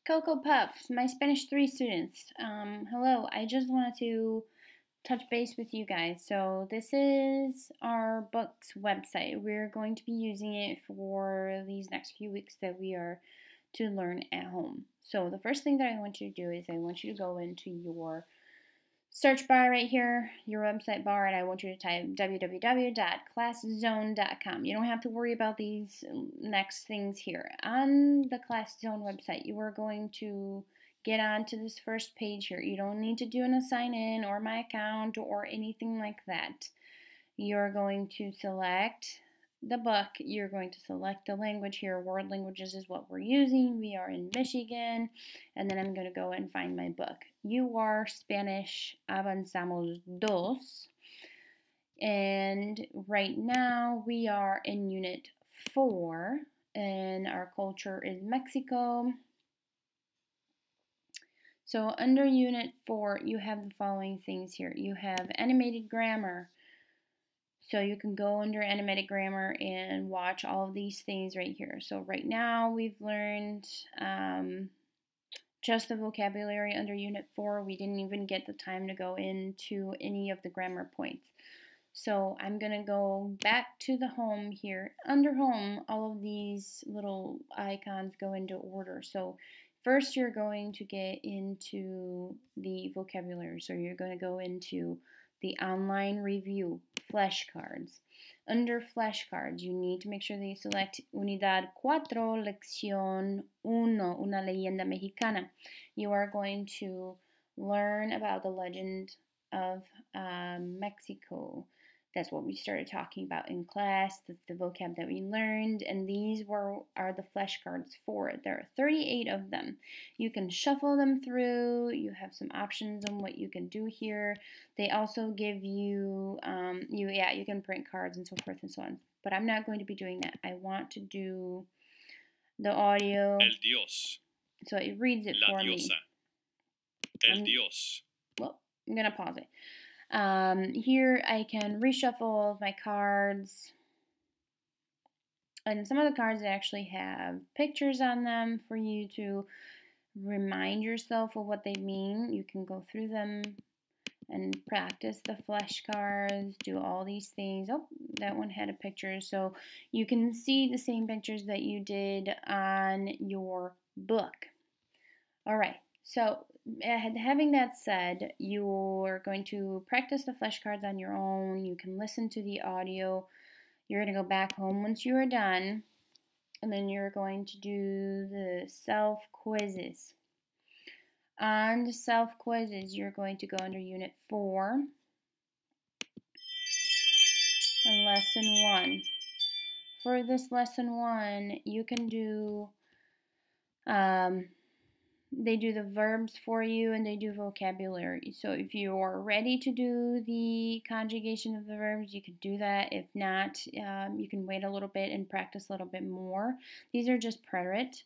Cocoa Puffs, my Spanish 3 students. Hello, I just wanted to touch base with you guys. So this is our book's website. We're going to be using it for these next few weeks that we are to learn at home. So the first thing that I want you to do is I want you to go into your search bar right here, your website bar, and I want you to type www.classzone.com. You don't have to worry about these next things here. On the Class Zone website, you are going to get onto this first page here. You don't need to do an sign in or my account or anything like that. You're going to select the book, you're going to select the language here. World languages is what we're using. We are in Michigan. And then I'm going to go and find my book. You are Spanish Avanzamos Dos. And right now we are in Unit 4. And our culture is Mexico. So under Unit 4, you have the following things here. You have animated grammar. So you can go under animated grammar and watch all of these things right here. So right now we've learned just the vocabulary under Unit 4. We didn't even get the time to go into any of the grammar points. So I'm going to go back to the home here. Under home, all of these little icons go into order. So first you're going to get into the vocabulary. So you're going to go into the online review, flashcards. Under flashcards, you need to make sure that you select Unidad 4, Lección 1, Una leyenda mexicana. You are going to learn about the legend of Mexico. That's what we started talking about in class. That's the vocab that we learned, and these are the flashcards for it. There are 38 of them. You can shuffle them through. You have some options on what you can do here. They also give you, you can print cards and so forth and so on. But I'm not going to be doing that. I want to do the audio. El Dios. So it reads it La for diosa. me. El Dios. Well, I'm going to pause it. Here I can reshuffle my cards, and some of the cards actually have pictures on them for you to remind yourself of what they mean. You can go through them and practice the flashcards, do all these things. Oh, that one had a picture, so you can see the same pictures that you did on your book. All right, so having that said, you're going to practice the flashcards on your own. You can listen to the audio. You're going to go back home once you are done, and then you're going to do the self-quizzes. On the self-quizzes, you're going to go under Unit 4 and Lesson 1. For this Lesson 1, you can do they do the verbs for you and they do vocabulary. So if you're ready to do the conjugation of the verbs, you can do that. If not, you can wait a little bit and practice a little bit more. These are just preterite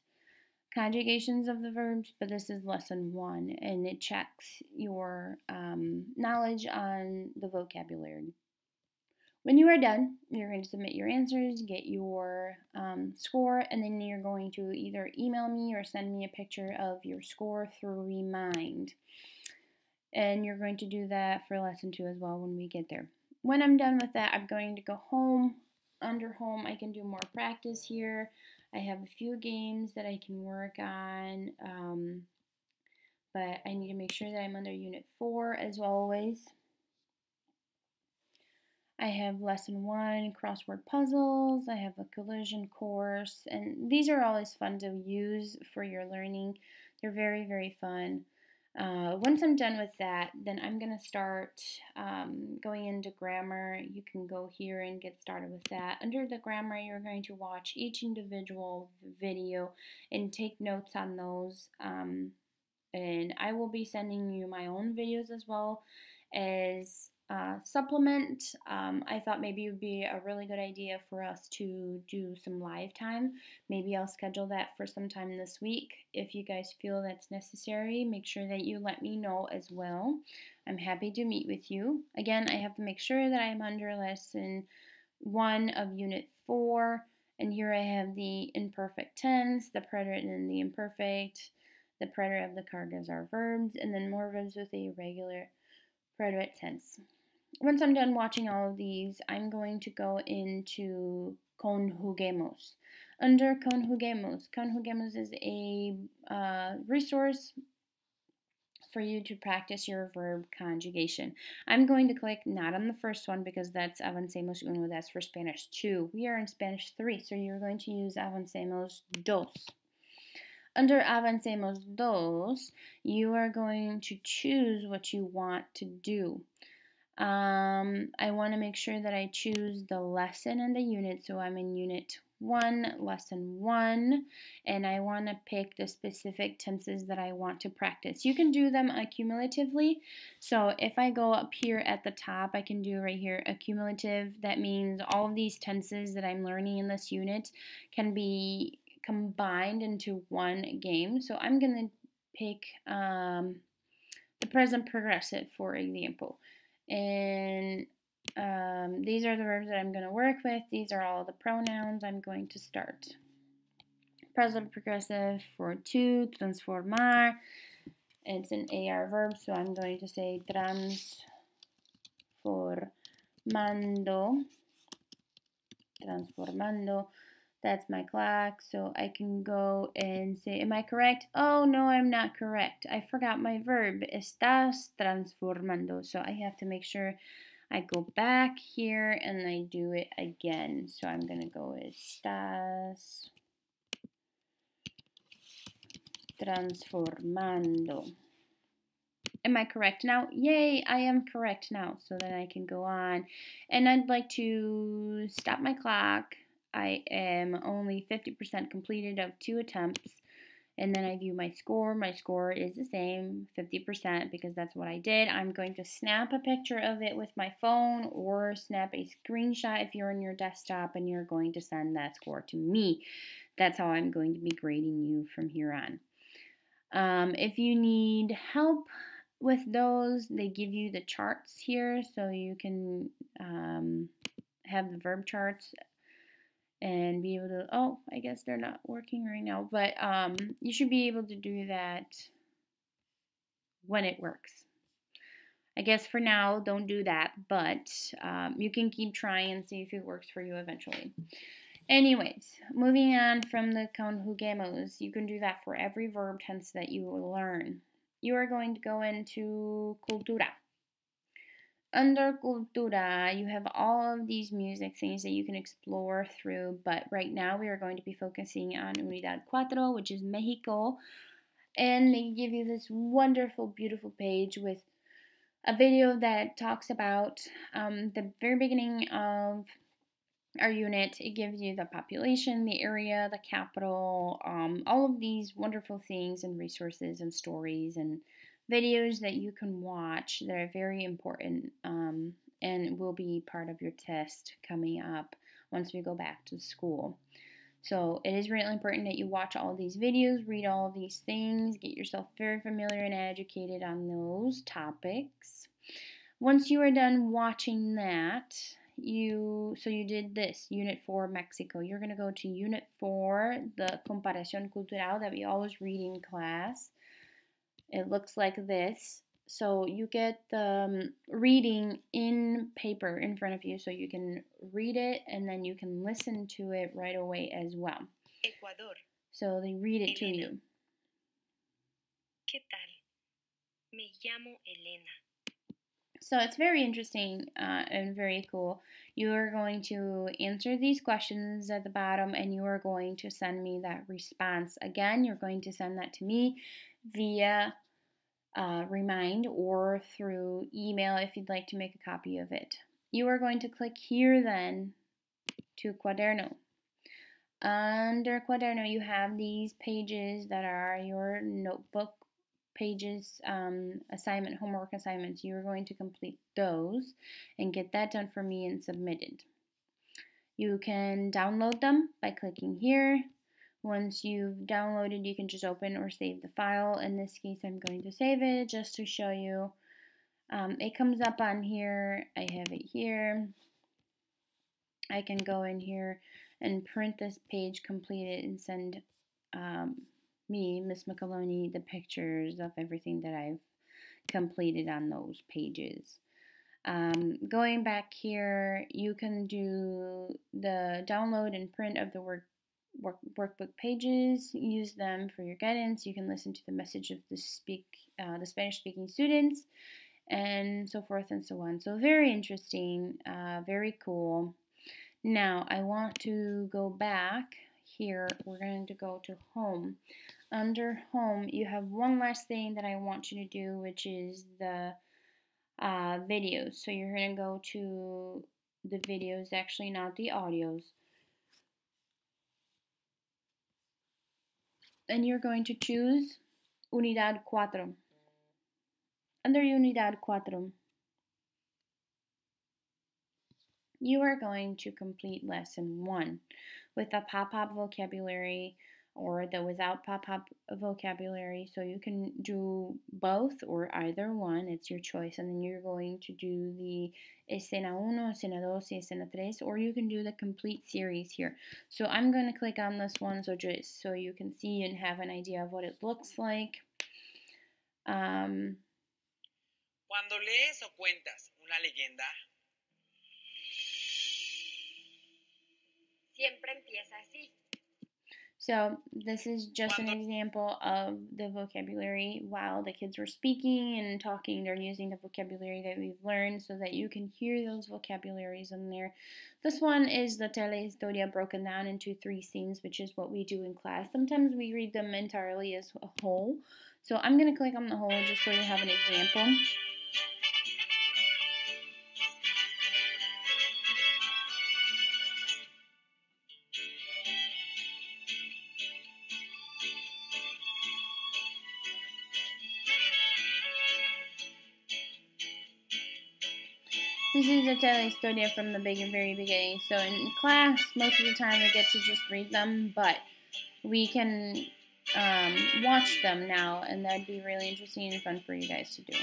conjugations of the verbs, but this is Lesson 1 and it checks your knowledge on the vocabulary. When you are done, you're going to submit your answers, get your score, and then you're going to either email me or send me a picture of your score through Remind. And you're going to do that for Lesson 2 as well when we get there. When I'm done with that, I'm going to go home. Under home, I can do more practice here. I have a few games that I can work on, but I need to make sure that I'm under Unit 4 as always. I have Lesson 1, crossword puzzles. I have a collision course, and these are always fun to use for your learning. They're very, very fun. Once I'm done with that, then I'm going to start going into grammar. You can go here and get started with that. Under the grammar, you're going to watch each individual video and take notes on those. And I will be sending you my own videos as well as supplement. I thought maybe it would be a really good idea for us to do some live time. Maybe I'll schedule that for some time this week. If you guys feel that's necessary, make sure that you let me know as well. I'm happy to meet with you. Again, I have to make sure that I'm under Lesson 1 of Unit 4. And here I have the imperfect tense, the preterite and the imperfect, The preterite of the cargas are verbs, and then more verbs with a regular preterite tense. Once I'm done watching all of these, I'm going to go into conjuguemos. Under conjuguemos is a resource for you to practice your verb conjugation. I'm going to click not on the first one because that's Avancemos Uno, that's for Spanish 2. We are in Spanish 3, so you're going to use Avancemos Dos. Under Avancemos Dos, you are going to choose what you want to do. I want to make sure that I choose the lesson and the unit, so I'm in Unit 1, Lesson 1, and I want to pick the specific tenses that I want to practice. You can do them accumulatively, so if I go up here at the top, I can do right here, accumulative. That means all of these tenses that I'm learning in this unit can be combined into one game. So I'm going to pick the present progressive, for example. And these are the verbs that I'm going to work with. These are all the pronouns. I'm going to start. Present progressive for to, transformar. It's an AR verb, so I'm going to say transformando. Transformando. That's my clock, so I can go and say, am I correct? Oh, no, I'm not correct. I forgot my verb. Estás transformando. So I have to make sure I go back here and I do it again. So I'm going to go estás transformando. Am I correct now? Yay, I am correct now. So then I can go on. And I'd like to stop my clock. I am only 50% completed of 2 attempts. And then I view my score. My score is the same, 50%, because that's what I did. I'm going to snap a picture of it with my phone or snap a screenshot if you're on your desktop and you're going to send that score to me. That's how I'm going to be grading you from here on. If you need help with those, they give you the charts here, so you can have the verb charts and be able to, oh, I guess they're not working right now, but you should be able to do that when it works. I guess for now, don't do that, but you can keep trying and see if it works for you eventually. Anyways, moving on from the conjuguemos, you can do that for every verb tense that you will learn. You are going to go into cultura. Under cultura, you have all of these music things that you can explore through, but right now we are going to be focusing on Unidad 4, which is Mexico, and they give you this wonderful, beautiful page with a video that talks about the very beginning of our unit. It gives you the population, the area, the capital, all of these wonderful things and resources and stories and videos that you can watch that are very important and will be part of your test coming up once we go back to school. So it is really important that you watch all of these videos, read all of these things, get yourself very familiar and educated on those topics. Once you are done watching that, you did this, Unit 4, Mexico. You're going to go to Unit 4, the Comparación Cultural that we always read in class. It looks like this. So you get the reading in paper in front of you, so you can read it and then you can listen to it right away as well. Ecuador. So they read it Elena. to you. ¿Qué tal? Me llamo Elena. So it's very interesting and very cool. You are going to answer these questions at the bottom and you are going to send me that response. Again, you're going to send that to me via Remind or through email if you'd like to make a copy of it. You are going to click here then to Cuaderno. Under Cuaderno, you have these pages that are your notebook pages, homework assignments. You're going to complete those and get that done for me and submitted. You can download them by clicking here. Once you've downloaded, you can just open or save the file. In this case, I'm going to save it just to show you. It comes up on here. I have it here. I can go in here and print this page, complete it, and send me, Miss McAloney, the pictures of everything that I've completed on those pages. Going back here, you can do the download and print of the workbook pages, use them for your guidance. You can listen to the message of the Spanish-speaking students, and so forth and so on. So very interesting, very cool. Now I want to go back here. We're going to go to home. Under home, you have one last thing that I want you to do, which is the videos. So you're going to go to the videos, actually not the audios. And you're going to choose Unidad 4. Under Unidad 4, you are going to complete lesson 1 with the pop-up vocabulary or the without pop-up vocabulary. So you can do both or either one, it's your choice. And then you're going to do the escena 1, escena 2, escena 3, or you can do the complete series here. So I'm going to click on this one just so you can see and have an idea of what it looks like. Cuando lees o cuentas una leyenda, siempre empieza así. So this is just an example of the vocabulary while the kids were speaking and talking. They're using the vocabulary that we've learned so that you can hear those vocabularies in there. This one is the telehistoria broken down into 3 scenes, which is what we do in class. Sometimes we read them entirely as a whole. So I'm going to click on the whole just so you have an example. This is the telehistoria from the very beginning. So in class, most of the time we get to just read them, but we can watch them now, and that'd be really interesting and fun for you guys to do.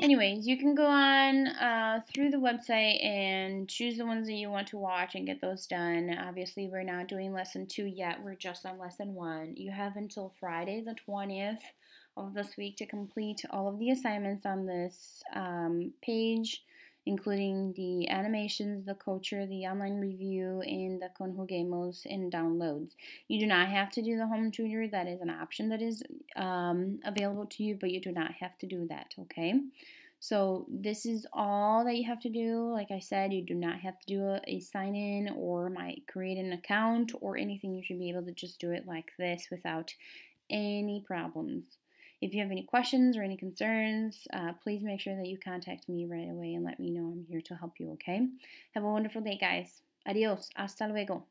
Anyways, you can go on through the website and choose the ones that you want to watch and get those done. Obviously, we're not doing lesson 2 yet. We're just on lesson 1. You have until Friday the 20th of this week to complete all of the assignments on this page, including the animations, the culture, the online review, and the conjuguemos and downloads. You do not have to do the home tutor. That is an option that is available to you, but you do not have to do that, okay? So this is all that you have to do. Like I said, you do not have to do a sign-in or create an account or anything. You should be able to just do it like this without any problems. If you have any questions or any concerns, please make sure that you contact me right away and let me know. I'm here to help you, okay? Have a wonderful day, guys. Adios. Hasta luego.